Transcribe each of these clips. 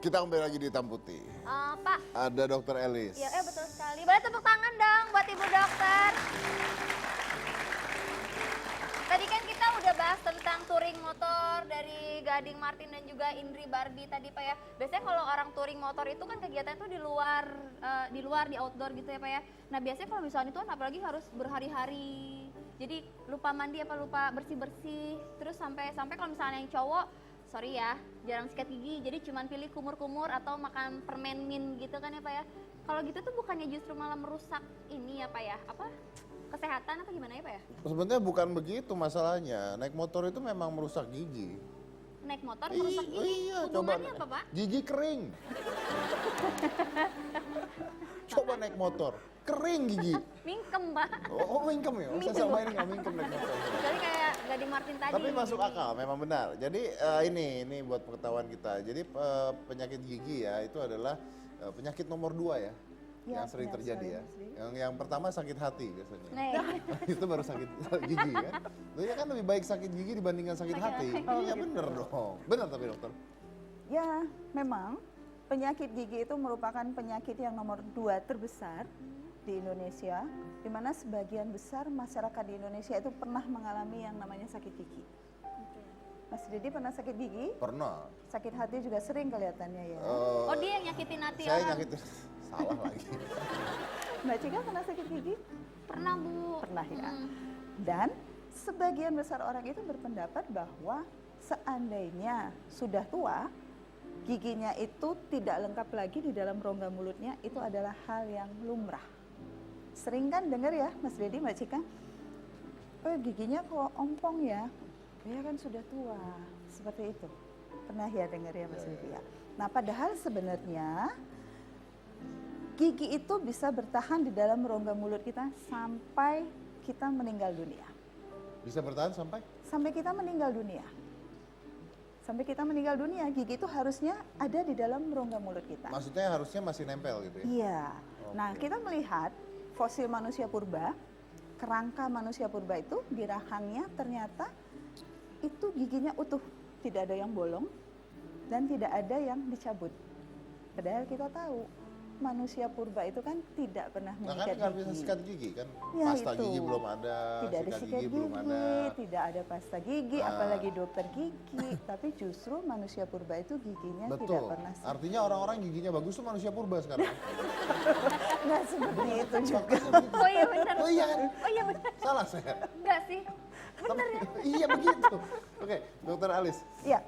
Kita kembali lagi di Hitam Putih. Pak. Ada Dokter Elis. Ya, betul sekali. Boleh tepuk tangan dong buat Ibu Dokter. Tadi kan kita udah bahas tentang touring motor dari Gading Martin dan juga Indri Barbie tadi Pak ya. Biasanya kalau orang touring motor itu kan kegiatan itu di luar di outdoor gitu ya Pak ya. Nah biasanya kalau misalnya itu kan apalagi harus berhari-hari. Jadi lupa mandi apa lupa bersih-bersih. Terus sampai kalau misalnya yang cowok, sorry ya, jarang sikat gigi. Jadi cuman pilih kumur-kumur atau makan permen mint gitu kan ya Pak ya. Kalau gitu tuh bukannya justru malah merusak ini ya Pak ya? Apa? Kesehatan atau gimana ya Pak ya? Sebenarnya bukan begitu masalahnya. Naik motor itu memang merusak gigi. Naik motor merusak gigi? Iya, Hubungannya apa Pak? Gigi kering. Coba naik motor, kering gigi. Mingkem Pak. Oh mingkem ya? Saya sama ini nggak mingkem naik motor. Jadi kayak Gading Martin tadi. Tapi masuk akal, memang benar. Jadi ini buat pengetahuan kita. Jadi penyakit gigi ya itu adalah penyakit nomor 2 ya. Ya, Yang sering benar terjadi ya. sekali, Yang pertama sakit hati biasanya. Nih. Itu baru sakit gigi kan. Tentunya kan lebih baik sakit gigi dibandingkan sakit hati. Iya bener dong. Benar tapi dokter. Ya, memang penyakit gigi itu merupakan penyakit yang nomor 2 terbesar di Indonesia, di mana sebagian besar masyarakat di Indonesia itu pernah mengalami yang namanya sakit gigi. Mas Didi pernah sakit gigi? Pernah. Sakit hati juga sering kelihatannya ya. Oh dia yang nyakitin hati Saya orang. nyakitin. Salah lagi. Mbak Cika pernah sakit gigi? Pernah Bu. Pernah ya. Dan sebagian besar orang itu berpendapat bahwa seandainya sudah tua, giginya itu tidak lengkap lagi di dalam rongga mulutnya, itu adalah hal yang lumrah. Sering kan dengar ya Mas Dedi, Mbak Cika, oh giginya kok ompong ya, ya kan sudah tua, seperti itu. Pernah ya dengar ya Mas Dedi ya. Nah padahal sebenarnya gigi itu bisa bertahan di dalam rongga mulut kita sampai kita meninggal dunia. Bisa bertahan sampai? Sampai kita meninggal dunia. Sampai kita meninggal dunia, gigi itu harusnya ada di dalam rongga mulut kita. Maksudnya harusnya masih nempel gitu ya? Iya. Oke. Nah, kita melihat fosil manusia purba, kerangka manusia purba itu di rahangnya ternyata itu giginya utuh, tidak ada yang bolong dan tidak ada yang dicabut. Padahal kita tahu manusia purba itu kan tidak pernah Nah kan menyikat nggak bisa gigi. sikat gigi kan? Ya, Pasta itu. gigi belum ada, Tidak ada sikat sikat gigi belum ada. tidak ada pasta gigi, Nah. apalagi dokter gigi. Tapi justru manusia purba itu giginya tidak Betul. pernah sikat. Artinya orang-orang giginya bagus tuh manusia purba sekarang. Nggak seperti itu juga. Faktanya begitu. Oh iya benar. Oh iya kan? Oh iya benar. Salah saya. Enggak sih. Benar ya. Iya begitu. Oke, Dokter Alis. Ya.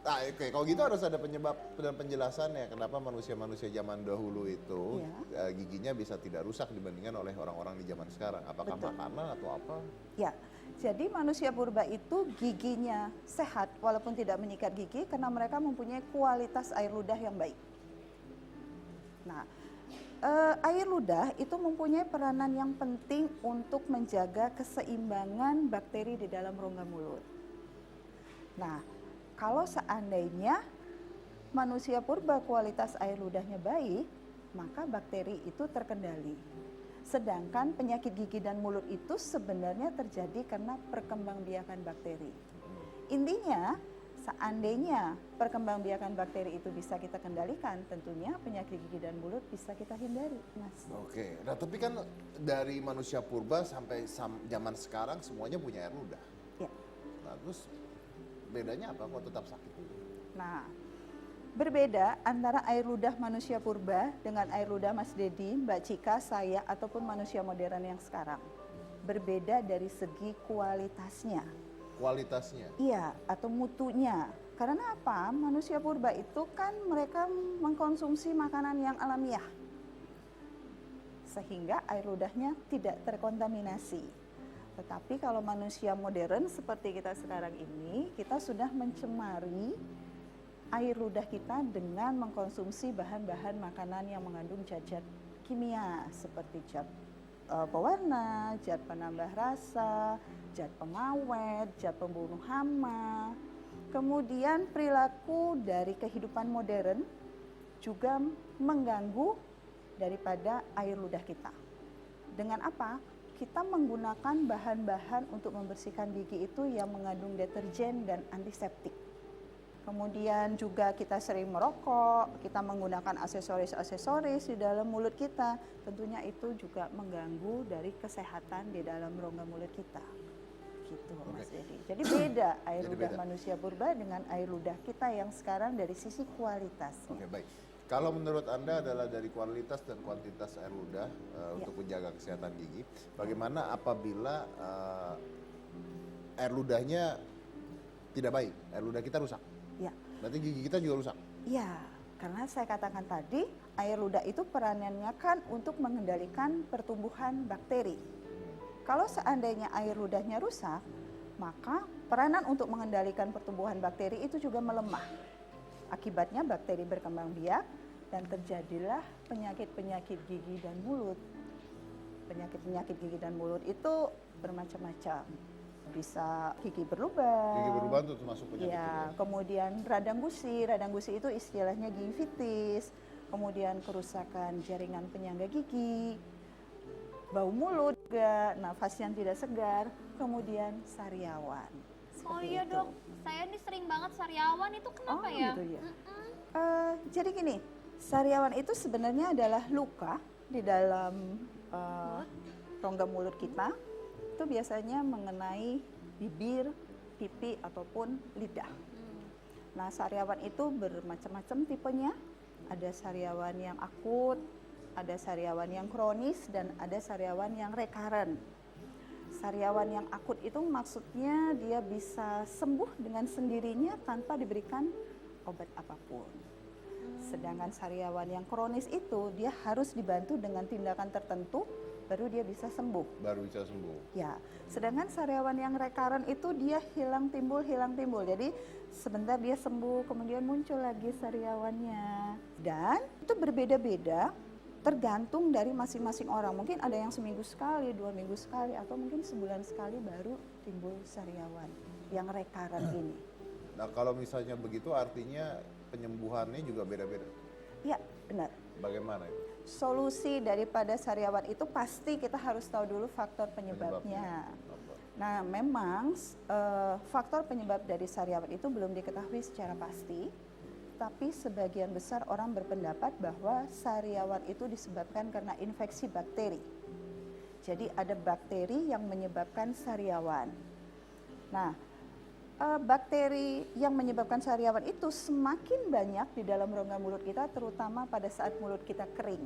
Oke, kalau gitu harus ada penyebab dan penjelasan ya kenapa manusia-manusia zaman dahulu itu giginya bisa tidak rusak dibandingkan oleh orang-orang di zaman sekarang. Apakah Betul. makanan atau apa? Ya, jadi manusia purba itu giginya sehat walaupun tidak menyikat gigi karena mereka mempunyai kualitas air ludah yang baik. Nah, air ludah itu mempunyai peranan yang penting untuk menjaga keseimbangan bakteri di dalam rongga mulut. Nah, kalau seandainya manusia purba kualitas air ludahnya baik, maka bakteri itu terkendali. Sedangkan penyakit gigi dan mulut itu sebenarnya terjadi karena perkembangbiakan bakteri. Intinya, seandainya perkembangbiakan bakteri itu bisa kita kendalikan, tentunya penyakit gigi dan mulut bisa kita hindari, Mas. Oke, nah tapi kan dari manusia purba sampai zaman sekarang semuanya punya air ludah. Ya. Nah terus bedanya apa kok tetap sakit? Nah, berbeda antara air ludah manusia purba dengan air ludah Mas Dedi, Mbak Cika, saya, ataupun manusia modern yang sekarang. Berbeda dari segi kualitasnya. Kualitasnya? Iya, atau mutunya. Karena apa? Manusia purba itu kan mereka mengkonsumsi makanan yang alamiah. Sehingga air ludahnya tidak terkontaminasi. Tetapi kalau manusia modern seperti kita sekarang ini, kita sudah mencemari air ludah kita dengan mengkonsumsi bahan-bahan makanan yang mengandung zat-zat kimia seperti zat pewarna, zat penambah rasa, zat pengawet, zat pembunuh hama. Kemudian perilaku dari kehidupan modern juga mengganggu daripada air ludah kita. Dengan apa? Kita menggunakan bahan-bahan untuk membersihkan gigi itu yang mengandung deterjen dan antiseptik. Kemudian juga kita sering merokok, kita menggunakan aksesoris-aksesoris di dalam mulut kita. Tentunya itu juga mengganggu dari kesehatan di dalam rongga mulut kita. Gitu, Mas Dedi. Jadi beda air Jadi ludah beda. manusia purba dengan air ludah kita yang sekarang dari sisi kualitas. Oke, baik. Kalau menurut Anda adalah dari kualitas dan kuantitas air ludah untuk menjaga kesehatan gigi, bagaimana apabila air ludahnya tidak baik, air ludah kita rusak? Ya. Berarti gigi kita juga rusak? Ya, karena saya katakan tadi, air ludah itu peranannya kan untuk mengendalikan pertumbuhan bakteri. Kalau seandainya air ludahnya rusak, maka peranan untuk mengendalikan pertumbuhan bakteri itu juga melemah. Akibatnya bakteri berkembang biak dan terjadilah penyakit-penyakit gigi dan mulut. Penyakit-penyakit gigi dan mulut itu bermacam-macam. Bisa gigi berlubang. Gigi berlubang itu termasuk penyakit Ya, juga. kemudian radang gusi. Radang gusi itu istilahnya gingivitis. Kemudian kerusakan jaringan penyangga gigi. Bau mulut juga, nafas yang tidak segar. Kemudian sariawan. Oh Seperti iya itu. dok, saya ini sering banget sariawan itu kenapa ya? Gitu ya. Mm-mm. Jadi gini, sariawan itu sebenarnya adalah luka di dalam rongga mulut kita. Itu biasanya mengenai bibir, pipi, ataupun lidah. Nah, sariawan itu bermacam-macam tipenya. Ada sariawan yang akut, ada sariawan yang kronis, dan ada sariawan yang recurrent. Sariawan yang akut itu maksudnya dia bisa sembuh dengan sendirinya tanpa diberikan obat apapun. Sedangkan sariawan yang kronis itu dia harus dibantu dengan tindakan tertentu baru dia bisa sembuh. Baru bisa sembuh. Ya, sedangkan sariawan yang recurrent itu dia hilang timbul. Jadi sebentar dia sembuh, kemudian muncul lagi sariawannya. Dan itu berbeda-beda tergantung dari masing-masing orang. Mungkin ada yang seminggu sekali, 2 minggu sekali, atau mungkin sebulan sekali baru timbul sariawan yang recurrent ini. Nah, kalau misalnya begitu artinya penyembuhannya juga beda-beda. Ya, benar. Bagaimana itu? Solusi daripada sariawan itu pasti kita harus tahu dulu faktor penyebabnya. Apa? Nah, memang faktor penyebab dari sariawan itu belum diketahui secara pasti, tapi sebagian besar orang berpendapat bahwa sariawan itu disebabkan karena infeksi bakteri. Jadi ada bakteri yang menyebabkan sariawan. Nah, bakteri yang menyebabkan sariawan itu semakin banyak di dalam rongga mulut kita, terutama pada saat mulut kita kering.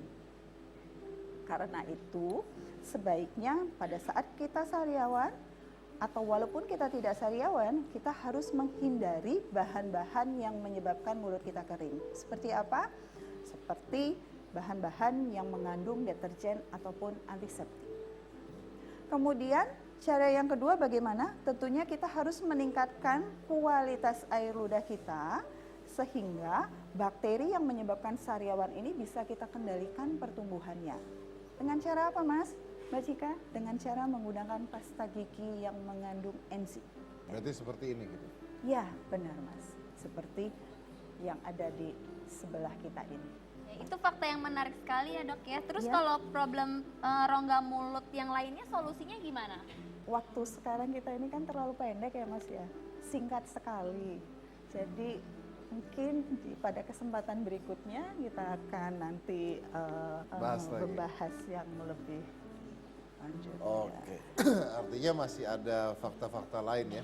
Karena itu, sebaiknya pada saat kita sariawan, atau walaupun kita tidak sariawan, kita harus menghindari bahan-bahan yang menyebabkan mulut kita kering. Seperti apa? Seperti bahan-bahan yang mengandung deterjen ataupun antiseptik. Kemudian, cara yang kedua bagaimana? Tentunya kita harus meningkatkan kualitas air ludah kita sehingga bakteri yang menyebabkan sariawan ini bisa kita kendalikan pertumbuhannya. Dengan cara apa, Mas? Mbak Cika? Dengan cara menggunakan pasta gigi yang mengandung enzim. Berarti seperti ini gitu. Ya, benar, Mas. Seperti yang ada di sebelah kita ini. Ya, itu fakta yang menarik sekali ya dok ya. Terus Ya. kalau problem rongga mulut yang lainnya solusinya gimana? Waktu sekarang kita ini kan terlalu pendek ya, Mas ya. Singkat sekali. Jadi mungkin pada kesempatan berikutnya kita akan nanti Bahas lagi. membahas yang lebih lanjut. Oke. Artinya masih ada fakta-fakta lain ya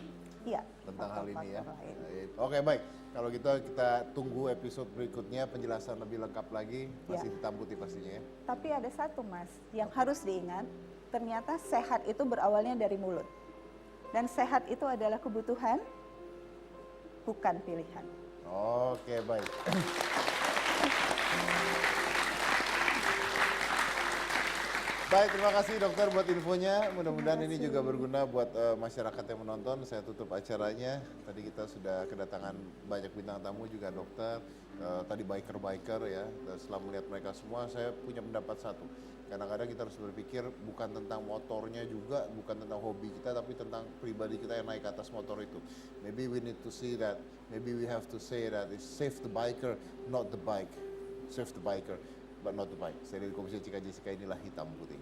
Iya. tentang hal ini ya. faktor-faktor lain. Oke, baik. Kalau gitu kita tunggu episode berikutnya penjelasan lebih lengkap lagi, masih hitam putih pastinya ya. Tapi ada satu, Mas, yang harus diingat. Ternyata sehat itu berawalnya dari mulut. Dan sehat itu adalah kebutuhan, bukan pilihan. Oke, baik. Baik, terima kasih dokter buat infonya. Mudah-mudahan ini juga berguna buat masyarakat yang menonton. Saya tutup acaranya. Tadi kita sudah kedatangan banyak bintang tamu juga dokter. Tadi biker-biker ya. Dan setelah melihat mereka semua, saya punya pendapat satu. Kadang-kadang kita harus berpikir bukan tentang motornya juga, bukan tentang hobi kita, tapi tentang pribadi kita yang naik ke atas motor itu. Maybe we need to see that, maybe we have to say that it's save the biker, not the bike. Save the biker, but not the bike. Saya dari Komisi Cika Jessica, inilah Hitam Putih.